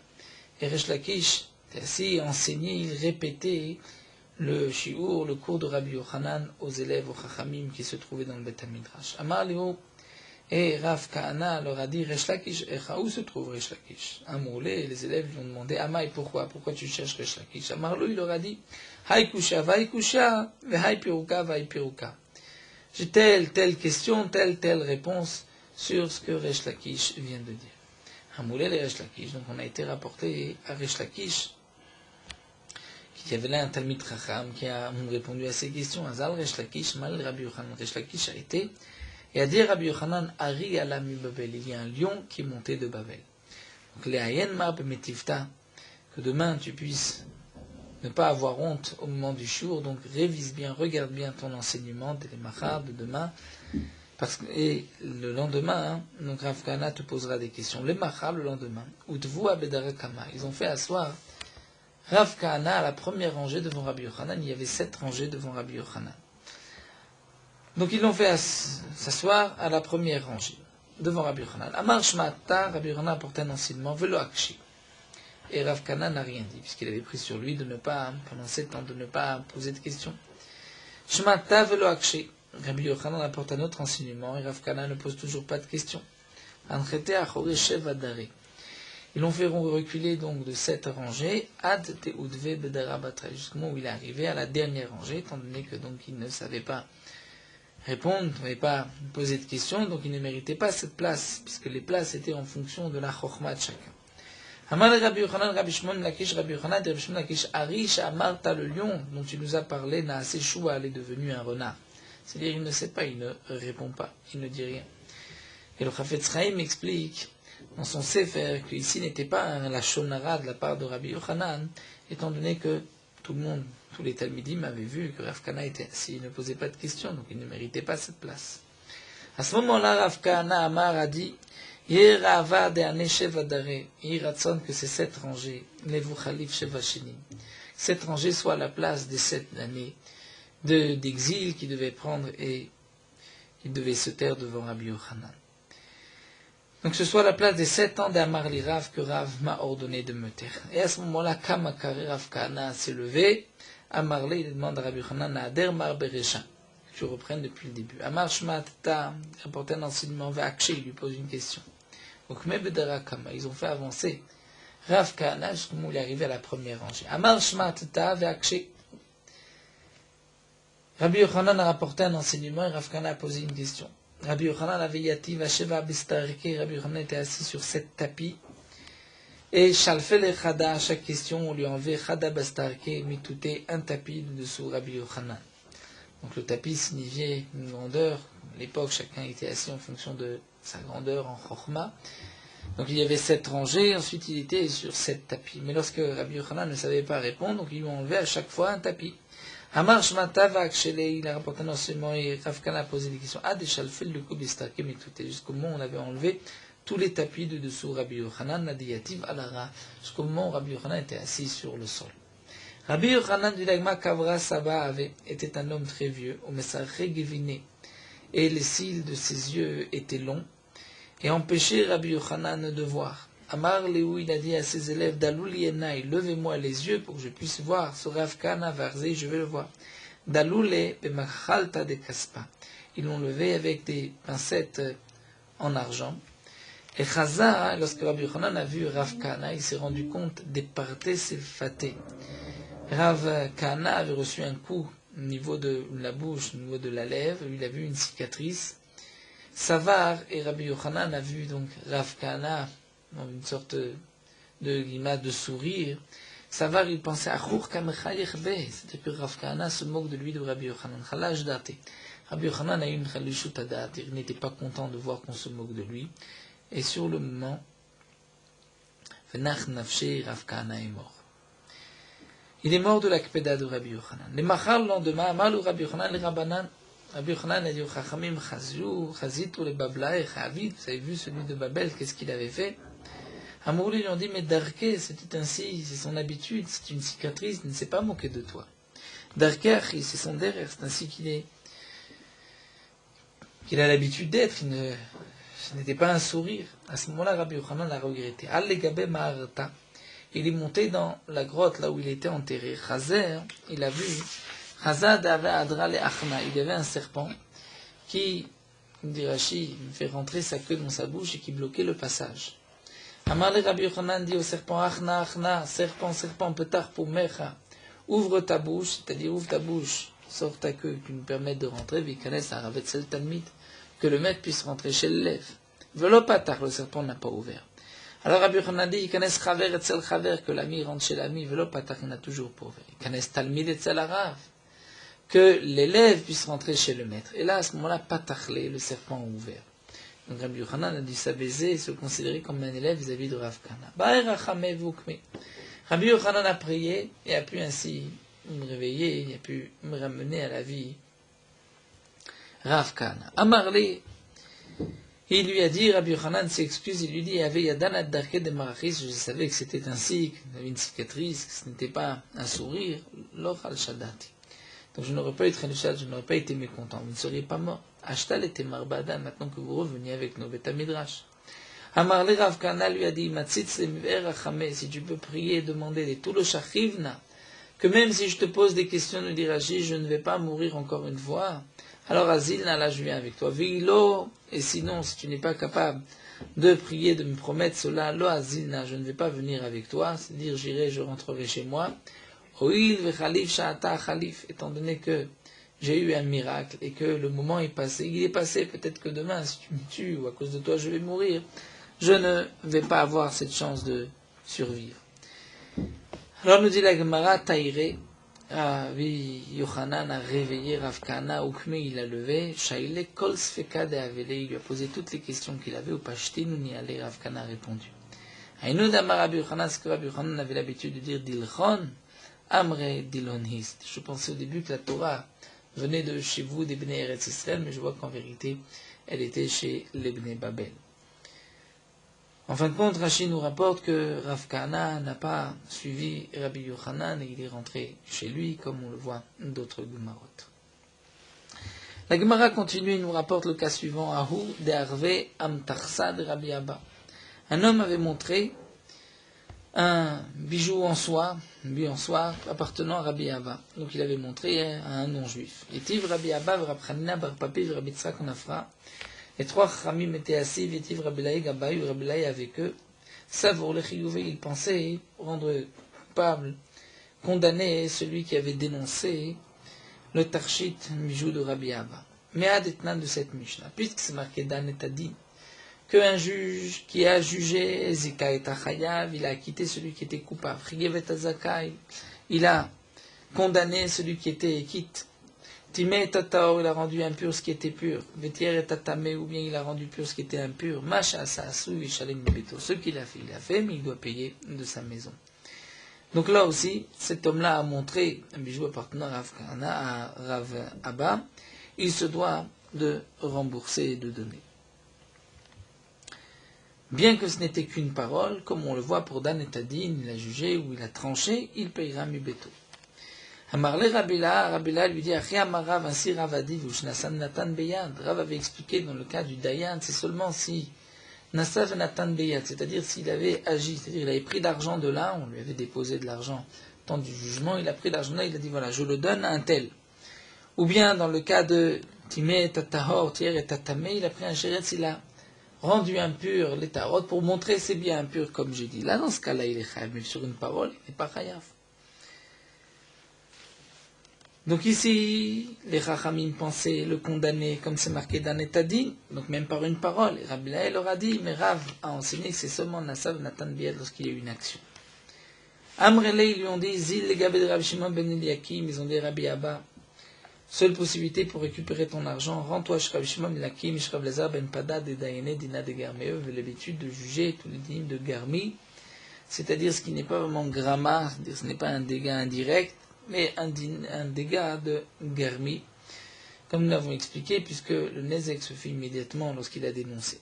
Et Resh Lakish, ainsi enseigné, il répétait le shiur, le cours de Rabbi Yochanan aux élèves, aux chachamim qui se trouvaient dans le Beth HaMidrash. Amar Léo et Rav Kahana leur a dit Resh Lakish, où se trouve Resh Lakish? Amourlé, les élèves lui ont demandé Amai, pourquoi tu cherches Resh Lakish? Amar Léo, il leur a dit Hai kusha, vai kusha, ve hai piruka, vai piruka. J'ai telle question, telle réponse sur ce que Resh Lakish vient de dire. Amourlé, les Resh Lakish, donc on a été rapporté à Resh Lakish, il y avait là un Talmid Chacham qui a répondu à ces questions. Azal Resh Lakish, mal Rabbi Yochanan. Resh Lakish a été et a dit Rabbi Yochanan, Ari Alami Babel. Il y a un lion qui est monté de Babel. Donc les Ayen Marb Metivta, que demain tu puisses ne pas avoir honte au moment du jour. Donc révise bien, regarde bien ton enseignement de l'Emachar de demain. Et le lendemain, donc Rav Kahana te posera des questions. L'Emachar le lendemain. Utvu Abedarakama. Ils ont fait asseoir Rav Kahana à la première rangée devant Rabbi Yochanan, il y avait 7 rangées devant Rabbi Yochanan. Donc ils l'ont fait s'asseoir à la première rangée, devant Rabbi Yochanan. Amar Shmata, Rabbi Yochanan apportait un enseignement, Velo Akshi. Et Rav Kahana n'a rien dit, puisqu'il avait pris sur lui de ne pas, pendant 7 ans, de ne pas poser de questions. Shmata Velo Akshi. Rabbi Yochanan apporte un autre enseignement, et Rav Kahana ne pose toujours pas de questions. Anchete Achore Shevadare. Ils l'ont fait reculer donc de 7 rangées, ad teudve bedarabatra, jusqu'au moment où il est arrivé à la dernière rangée, étant donné que donc il ne savait pas répondre, ne savait pas poser de questions, donc il ne méritait pas cette place, puisque les places étaient en fonction de la chokhma de chacun. Amar Rabbi Yochanan, Rabbi Shimon Lakish, Rabbi Yochanan, Rabbi Shimon Lakish, Arish Amarta, le lion dont tu nous as parlé, Naase Shua, est devenu un renard. C'est-à-dire il ne sait pas, il ne répond pas, il ne dit rien. Et le Chafetz Chaim explique dans son Sefer que ici n'était pas la shonara de la part de Rabbi Yochanan, étant donné que tout le monde, tous les Talmidim avaient vu que Rav Kahana était assis, il ne posait pas de questions, donc il ne méritait pas cette place. À ce moment-là, Rav Kahana Amar a dit Yerava de Ane Sheva Dare, Yiratson que ces 7 rangées, Levu Khalif Sheva Shenim, 7 rangées soient la place des 7 années d'exil qu'il devait prendre et il devait se taire devant Rabbi Yochanan. Donc ce soit la place des 7 ans d'Amar li Rav que Rav m'a ordonné de me taire. Et à ce moment-là, Kamakari Rav Kahana s'est levé. Amar li, il demande à Rabbi Yochanan, Ader Mar Beresha, que tu reprennes depuis le début. Amar Shmat Ta, apporte un enseignement, Ve'akshe, il lui pose une question. Donc Mebedara Kama, ils ont fait avancer Rav Kahana jusqu'au moment où il est arrivé à la première rangée. Amar Shmat Ta, Ve'akshe. Rabbi Yochanan a rapporté un enseignement et Rav Kahana a posé une question. Rabbi Yochanan avait yati vasheva bistarke. Rabbi Yochanan était assis sur 7 tapis. Et shalfel et chada, à chaque question, on lui enlevait chada bastarke, mitouté, un tapis de dessous Rabbi Yochanan. Donc le tapis signifiait une grandeur. À l'époque, chacun était assis en fonction de sa grandeur en chokhma. Donc il y avait 7 rangées, ensuite il était sur 7 tapis. Mais lorsque Rabbi Yochanan ne savait pas répondre, donc ils lui ont enlevé à chaque fois un tapis. Amar Shmata Vakshele, il a rapporté un enseignement et Rav Kana a posé des questions. Ah, des chalfel, le coup d'Estakim et tout. Et jusqu'au moment où on avait enlevé tous les tapis de dessous Rabbi Yochanan, Nadiyativ Alara. Jusqu'au moment où Rabbi Yochanan était assis sur le sol. Rabbi Yochanan du Lagma Kavra Saba était un homme très vieux, au Messarche Geviné, et les cils de ses yeux étaient longs, et empêchaient Rabbi Yochanan de voir. Amar Léou, il a dit à ses élèves, Dalou Lienai, levez-moi les yeux pour que je puisse voir. Ce Rav Kana Varzé, je vais le voir. Dalou le Bemachalta de Kaspa. Ils l'ont levé avec des pincettes en argent. Et Chazar, lorsque Rabbi Yochanan a vu Rav Kana, il s'est rendu compte des partés silfatés. Rav Kana avait reçu un coup au niveau de la bouche, au niveau de la lèvre, il a vu une cicatrice. Savar et Rabbi Yochanan a vu donc Rav Kana, une sorte de grimace de sourire. Savar, il pensait à Chour Kamechayech Be, c'est-à-dire que Rav Kana se moque de lui de Rabbi Yochanan. Chalash Date. Rabbi Yochanan a eu une Chalishut Adat, il n'était pas content de voir qu'on se moque de lui. Et sur le moment, Venach Nafshe, Rav Kana est mort. Il est mort de la Kpeda de Rabbi Yochanan. Le Machar, le lendemain, Amal ou Rabbi Yochanan, le Rabbanan. Rabbi Yochanan a dit au Chachamim, Chazit ou le Bablaï, Chavid, vous avez vu celui de Babel, qu'est-ce qu'il avait fait? Amourli lui ont dit, mais Darké, c'était ainsi, c'est son habitude, c'est une cicatrice, il ne s'est pas moqué de toi. Darké, c'est son derrière, c'est ainsi qu'il a l'habitude d'être, ce n'était pas un sourire. À ce moment-là, Rabbi Yochanan l'a regretté. Al-Legabe Ma'arta, il est monté dans la grotte, là où il était enterré. Chazer, il a vu, Chazad avait Adra le Achna, il y avait un serpent qui, dit Rashi, fait rentrer sa queue dans sa bouche et qui bloquait le passage. Amar le Rabbi Yochanan dit au serpent, Achna, Achna, serpent, serpent, petard pour mecha, ouvre ta bouche, c'est-à-dire ouvre ta bouche, sors ta queue, qui nous permet de rentrer, vikanes aravet sel talmid, que le maître puisse rentrer chez l'élève. Velo patach, le serpent n'a pas ouvert. Alors Rabbi Yochanan dit, vikanes chaver etzel chaver, que l'ami rentre chez l'ami, velo patach, il n'a toujours pas ouvert. Vikanes talmid etzel arav, que l'élève puisse rentrer chez le maître. Et là, à ce moment-là, patachlé, le serpent a ouvert. Donc Rabbi Yochanan a dû s'abaiser et se considérer comme un élève vis-à-vis de Rav Kana. Rabbi Yochanan a prié et a pu ainsi me réveiller, il a pu me ramener à la vie. Rav Kana. Amarlé, il lui a dit, Rabbi Yochanan s'excuse, il lui dit, avait Yadan ad-Darke de Marachis, je savais que c'était ainsi, qu'il avait une cicatrice, que ce n'était pas un sourire, l'or al-Shadati. Donc je n'aurais pas été Khanishat, je n'aurais pas été mécontent, vous ne seriez pas mort. Ashtal était Marbada, maintenant que vous reveniez avec nos Betamidrash. Amarle Rav Kana lui a dit, Matzitz le Rachame, si tu peux prier et demander les tout le Shachivna, que même si je te pose des questions, nous dit Rashi, je ne vais pas mourir encore une fois. Alors Azilna, là je viens avec toi. Vilo, et sinon, si tu n'es pas capable de prier, de me promettre cela, lo Azilna, je ne vais pas venir avec toi, c'est-à-dire j'irai, je rentrerai chez moi. Oil vechalif sha'ata khalif, étant donné que j'ai eu un miracle et que le moment est passé, il est passé, peut-être que demain, si tu me tues ou à cause de toi je vais mourir, je ne vais pas avoir cette chance de survivre. Alors nous dit la Gemara, Taïré, Rabbi Yochanan a réveillé Rav Kana, Ukme il a levé, Shaile kol sfeka de avele, il lui a posé toutes les questions qu'il avait, ou Pashtin ou ni allé, Rav Kana a répondu. Aïnou d'Amar Rabbi Yochanan, ce que Rabbi Yochanan avait l'habitude de dire, Dilchon, Amre Dilonhist. Je pensais au début que la Torah venait de chez vous, des Bnei Eretz Israël, mais je vois qu'en vérité, elle était chez les Bnei Babel. En fin de compte, Rashi nous rapporte que Rav Kana n'a pas suivi Rabbi Yochanan et il est rentré chez lui, comme on le voit d'autres Gemarot. La Gemara continue et nous rapporte le cas suivant, Ahu de Harve Amtarsa de Rabbi Abba. Un homme avait montré un bijou en soie, appartenant à Rabbi Abba. Donc il avait montré à un non-juif. Yetiv Rabbi Abba, Rabbi Hanina, Bar Papi, Rabbi Tzrak, Onafra. Les trois Chamim étaient assis, Yetiv Rabbi Laï, Gabaï, Rabbi Laï avec eux. Savour le Chiyouvé, il pensait rendre coupable, condamner celui qui avait dénoncé le Tarshit, bijou de Rabbi Abba. Mais à détenant de cette Mishnah, puisque c'est marqué Dan et Tadin, qu'un juge qui a jugé Zika et Tachayav, il a acquitté celui qui était coupable. Il a condamné celui qui était quitte. Timé et Tataor, il a rendu impur ce qui était pur. Vétier et Tatamé, ou bien il a rendu pur ce qui était impur. Macha Saasu, Vishalem Beto. Ce qu'il a fait, il a fait, mais il doit payer de sa maison. Donc là aussi, cet homme-là a montré un bijou appartenant à Rav Kahana, à Rav Abba. Il se doit de rembourser et de donner. Bien que ce n'était qu'une parole, comme on le voit pour Dan et Tadin, il a jugé ou il a tranché, il payera Mubeto. Amarle Rabila lui dit, Achia Marav, ainsi Rav a dit, Vushnasan Natan Beyad. Rav avait expliqué dans le cas du Dayan, c'est seulement si Nasav Natan Beyad, c'est-à-dire s'il avait agi, c'est-à-dire il avait pris d'argent de là, on lui avait déposé de l'argent au temps du jugement, il a pris d'argent là, il a dit, voilà, je le donne à un tel. Ou bien dans le cas de Timé, Tatahor, Tier et Tatamé, il a pris un chéretz, il a rendu impur les tarot pour montrer c'est bien impur comme j'ai dit. Là, dans ce cas-là, il est chayav, mais sur une parole, il n'est pas chayav. Donc ici, les Chachamim pensaient le condamner, comme c'est marqué dans Netadin, donc même par une parole. Et Rabbi Laël leur a dit, mais Rav a enseigné que c'est seulement Nasav Natan Biad lorsqu'il y a eu une action. Amrele, ils lui ont dit, Zil les Gabé de Rabbi Shimon ben Eliakim, ils ont dit Rabbi Abba, seule possibilité pour récupérer ton argent, rends-toi chez Rabbi Shimon ben Eliakim, chez Rabbi Lazar ben Pada, de Dayene, Dina de Garmeo, avait l'habitude de juger tous les dîmes de Garmi, c'est-à-dire ce qui n'est pas vraiment gramma, c'est-à-dire ce n'est pas un dégât indirect, mais un dégât de Garmi, comme nous l'avons expliqué, puisque le Nezek se fait immédiatement lorsqu'il a dénoncé.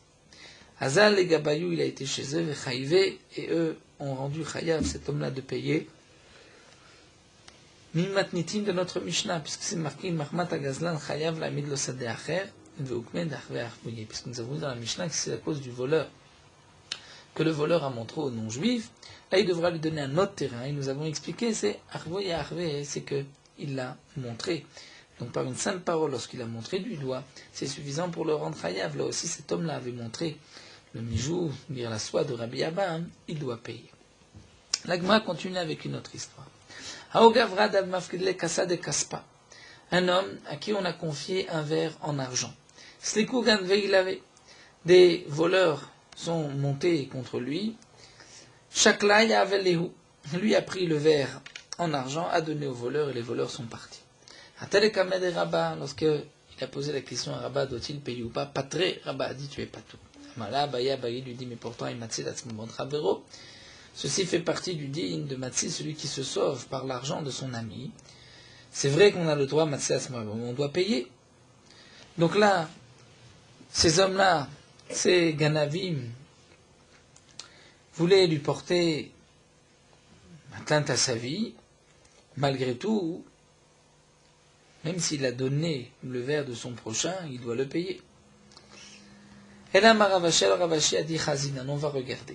Hazal et Gabayou, il a été chez eux, et eux ont rendu Chayav, cet homme-là, de payer. Mimatnitim de notre Mishnah, puisque c'est marqué Mahmat Agazlan Chayav la Midlo Sade Acher, puisque nous avons vu dans la Mishnah que c'est à cause du voleur que le voleur a montré aux non-juifs. Là, il devra lui donner un autre terrain. Et nous avons expliqué, c'est Arvoy Arvé, c'est qu'il l'a montré. Donc, par une simple parole, lorsqu'il a montré du doigt, c'est suffisant pour le rendre chayav. Là aussi, cet homme-là avait montré le mijou, dire la soie de Rabbi Abba, il doit payer. L'Agma continue avec une autre histoire. Haogavra dav mafkidle kasa de kaspa. Un homme à qui on a confié un verre en argent. Sliku ganve il avait. Des voleurs sont montés contre lui. Chaklai avait Lehu. Lui a pris le verre en argent, a donné aux voleurs et les voleurs sont partis. Atelekamed et Rabat, lorsqu'il a posé la question à Rabat, doit-il payer ou pas? Patré, Rabat a dit, tu es pas tout. Mala, Baya, Bayi lui dit, mais pourtant, il m'a dit, ceci fait partie du digne de Matsi, celui qui se sauve par l'argent de son ami. C'est vrai qu'on a le droit, Matsi, on doit payer. Donc là, ces hommes-là, ces Ganavim, voulaient lui porter atteinte à sa vie, malgré tout, même s'il a donné le verre de son prochain, il doit le payer. Et là, Ravashi a dit Chazinan, on va regarder.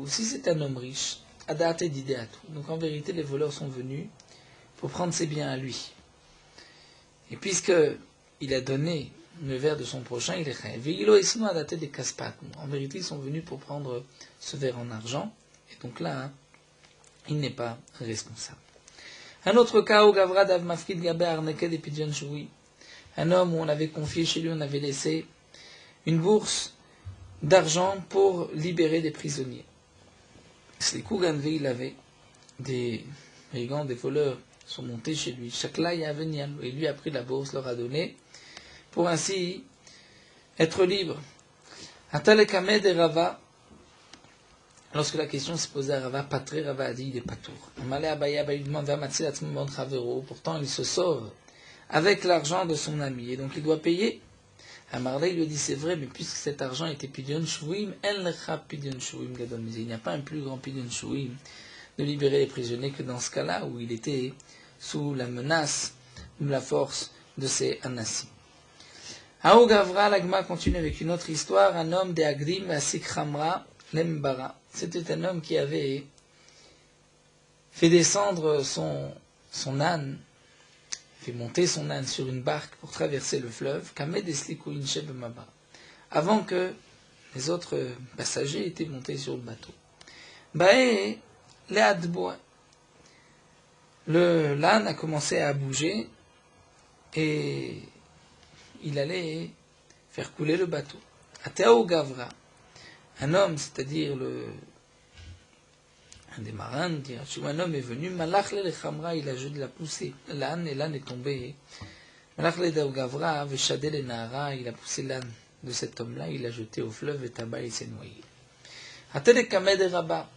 Si c'est un homme riche, Adate d'idéatou. Donc en vérité, les voleurs sont venus pour prendre ses biens à lui. Et puisque il a donné le verre de son prochain, il est chayav. Veilo et sinon Adate des kaspat. En vérité, ils sont venus pour prendre ce verre en argent. Et donc là, il n'est pas responsable. Un autre cas où Gavra dav mafkid gabe arneke de pidyon choui. Un homme où on avait confié chez lui, on avait laissé une bourse d'argent pour libérer des prisonniers. C'est Kouganve, il avait des brigands, des voleurs sont montés chez lui. Chacun y a venu et lui a pris la bourse, leur a donné, pour ainsi être libre. Atalekamed et Rava, lorsque la question s'est posée à Rava, Patré, Rava a dit, il est pas tour. Pourtant, il se sauve avec l'argent de son ami, et donc il doit payer. Amarle lui dit, c'est vrai, mais puisque cet argent était pidyon shouim, il n'y a pas un plus grand pidyon shouim de libérer les prisonniers que dans ce cas-là où il était sous la menace ou la force de ces anassim. Aou Gavra, l'Agma continue avec une autre histoire, un homme de Agdim à Sikhamra, l'Embara. C'était un homme qui avait fait descendre son âne, fait monter son âne sur une barque pour traverser le fleuve, avant que les autres passagers étaient montés sur le bateau. Bae, l'âne a commencé à bouger et il allait faire couler le bateau. Ateo Gavra, un homme, c'est-à-dire un des marins, un homme est venu, Malach le Khamra, il a jeté la poussée l'âne et l'âne est tombé Malach Leda Gavra, Veshadel et Nahara, il a poussé l'âne de cet homme-là, il l'a jeté au fleuve et tabac, il s'est noyé. Hatele Kamed et Rabba.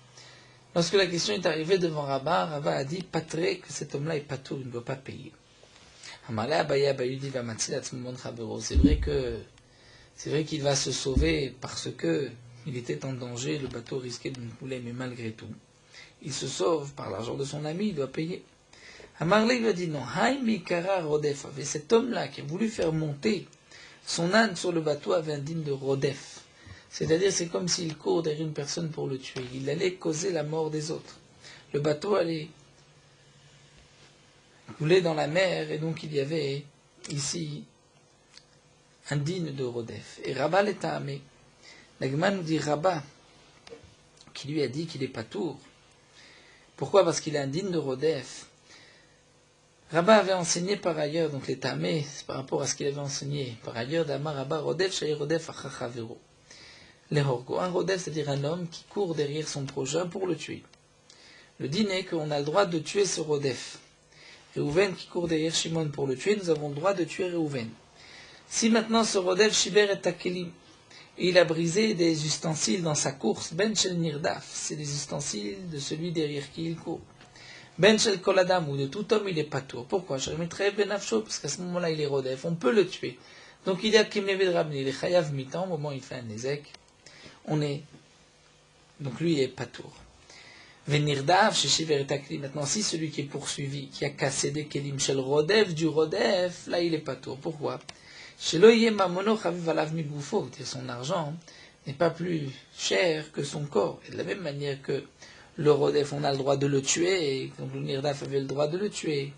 Lorsque la question est arrivée devant Rabba, Rabba a dit, Patré, que cet homme-là est patour, il ne doit pas payer. Amalé Abaye Abayudi va matzil atzmumon chabero. C'est vrai qu'il va se sauver parce que il était en danger, le bateau risquait de couler, mais malgré tout, il se sauve par l'argent de son ami, il doit payer. Amarle lui a dit non, Haïmi Kara Rodef, avait cet homme-là qui a voulu faire monter son âne sur le bateau avait un digne de Rodef. C'est-à-dire, c'est comme s'il court derrière une personne pour le tuer. Il allait causer la mort des autres. Le bateau allait couler dans la mer, et donc il y avait ici un digne de Rodef. Et Rabba l'était amé. L'Agma nous dit Rabba, qui lui a dit qu'il est patour. Pourquoi? Parce qu'il est indigne de Rodef. Rabba avait enseigné par ailleurs, donc les tamés, c'est par rapport à ce qu'il avait enseigné. Par ailleurs, d'Amar Rabba Rodef, Shai Rodef Achachavero. Les Horgo. Un Rodef, c'est-à-dire un homme qui court derrière son prochain pour le tuer. Le dîner est qu'on a le droit de tuer ce Rodef. Réhouven qui court derrière Shimon pour le tuer, nous avons le droit de tuer Réhouven. Si maintenant ce Rodef Shiber et Takelim, il a brisé des ustensiles dans sa course, Ben Shel Nirdaf, c'est des ustensiles de celui derrière qui il court. Ben Shel Koladam, ou de tout homme, il est patour. Pourquoi? Je remettrai Ben Afsho, parce qu'à ce moment-là, il est Rodef, on peut le tuer. Donc il y a Kim Nevid Rabni, il est Chayav Mitan, au moment où il fait un Nezek, donc lui il est patour. Venirdav, chez Shiver et Takelim, maintenant si celui qui est poursuivi, qui a cassé des Kelim Shel Rodef, du Rodef, là il est patour. Pourquoi? Son argent n'est pas plus cher que son corps. Et de la même manière que le Rodef, on a le droit de le tuer, et donc le Nirdaf avait le droit de le tuer.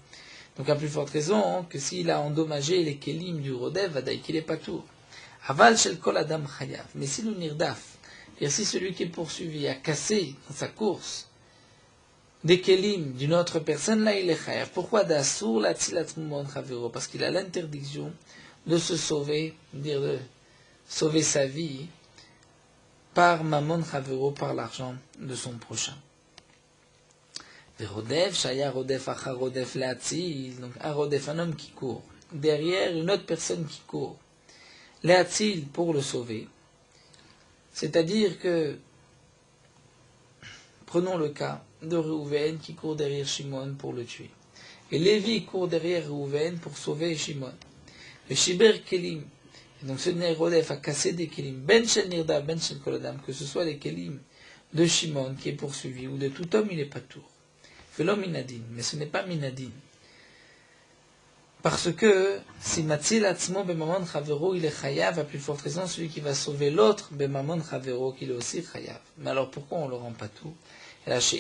Donc à plus forte raison que s'il a endommagé les Kelim du Rodef, Vadaï qu'il est pas tout. Aval shel kol adam chayav. Mais si le Nirdaf, c'est-à-dire si celui qui est poursuivi a cassé dans sa course des Kelim d'une autre personne, là il est chayav. Pourquoi d'assour la tzilat mumon chavero? Parce qu'il a l'interdiction de se sauver, dire de sauver sa vie par Mamon Chavero, par l'argent de son prochain. Rodef, Shaya Rodef, Acha Rodef, Leatzil, donc un Rodef, un homme qui court, derrière une autre personne qui court, Leatzil pour le sauver. C'est-à-dire que, prenons le cas de Réhouven qui court derrière Shimon pour le tuer. Et Lévi court derrière Réhouven pour sauver Shimon. Le Shiber Kelim, et donc ce Rodef a cassé des Kelim, Ben Shel Nirda, Ben Shel Koladam, que ce soit les Kelim de Shimon qui est poursuivi, ou de tout homme, il est pas tour. Felo Minadin, mais ce n'est pas Minadin. Parce que, si Matzil Atzmo Bemamon Chavero, il est Chayav, à plus forte raison, celui qui va sauver l'autre, Bemamon Chavero, qu'il est aussi Chayav. Mais alors pourquoi on ne le rend pas tout? Si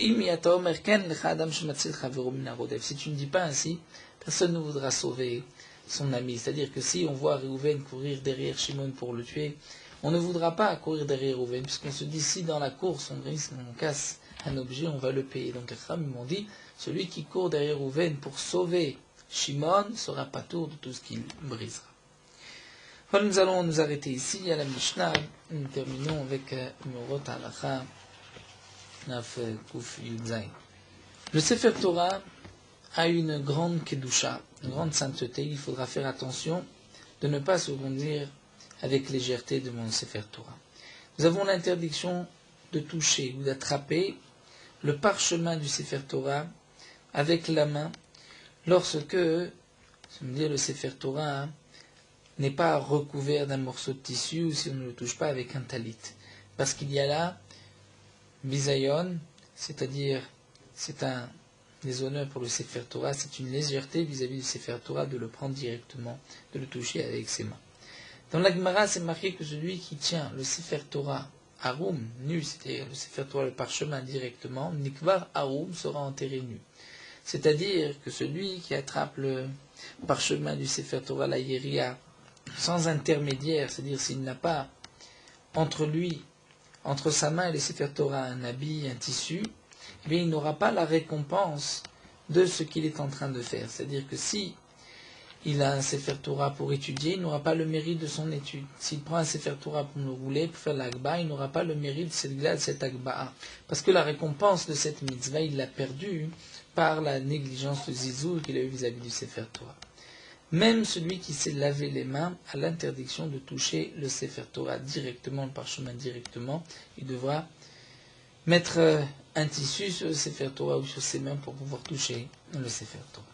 tu ne dis pas ainsi, personne ne voudra sauver son ami. C'est-à-dire que si on voit Réhouven courir derrière Shimon pour le tuer, on ne voudra pas courir derrière Réhouven, puisqu'on se dit si dans la course on casse un objet, on va le payer. Donc les femmes m'ont dit, celui qui court derrière Réhouven pour sauver Shimon sera pas tour de tout ce qu'il brisera. Voilà, nous allons nous arrêter ici à la Mishnah. Nous terminons avec Murot Halacha Naf Kuf Yudzaï. Le Sefer Torah a une grande kedusha, une grande sainteté. Il faudra faire attention de ne pas se conduire avec légèreté de mon Sefer Torah. Nous avons l'interdiction de toucher ou d'attraper le parchemin du Sefer Torah avec la main lorsque, dire le Sefer Torah n'est pas recouvert d'un morceau de tissu ou si on ne le touche pas avec un talit. Parce qu'il y a là bisayon, c'est-à-dire c'est un déshonneur pour le Sefer Torah, c'est une légèreté vis-à-vis du Sefer Torah de le prendre directement, de le toucher avec ses mains. Dans la Gemara, c'est marqué que celui qui tient le Sefer Torah Harum, nu, c'est-à-dire le Sefer Torah, le parchemin directement, Nikvar Harum sera enterré nu. C'est-à-dire que celui qui attrape le parchemin du Sefer Torah, la Yéria, sans intermédiaire, c'est-à-dire s'il n'a pas entre lui, entre sa main et le Sefer Torah, un habit, un tissu, eh bien, il n'aura pas la récompense de ce qu'il est en train de faire. C'est-à-dire que si il a un Sefer Torah pour étudier, il n'aura pas le mérite de son étude. S'il prend un Sefer Torah pour le rouler, pour faire l'Agba, il n'aura pas le mérite de cette glace, de cette Agba. Parce que la récompense de cette mitzvah, il l'a perdue par la négligence de Zizou qu'il a eu vis-à-vis du Sefer Torah. Même celui qui s'est lavé les mains a l'interdiction de toucher le Sefer Torah directement, le parchemin directement. Il devra mettre un tissu sur le Sefer Torah ou sur ses mains pour pouvoir toucher le Sefer Torah.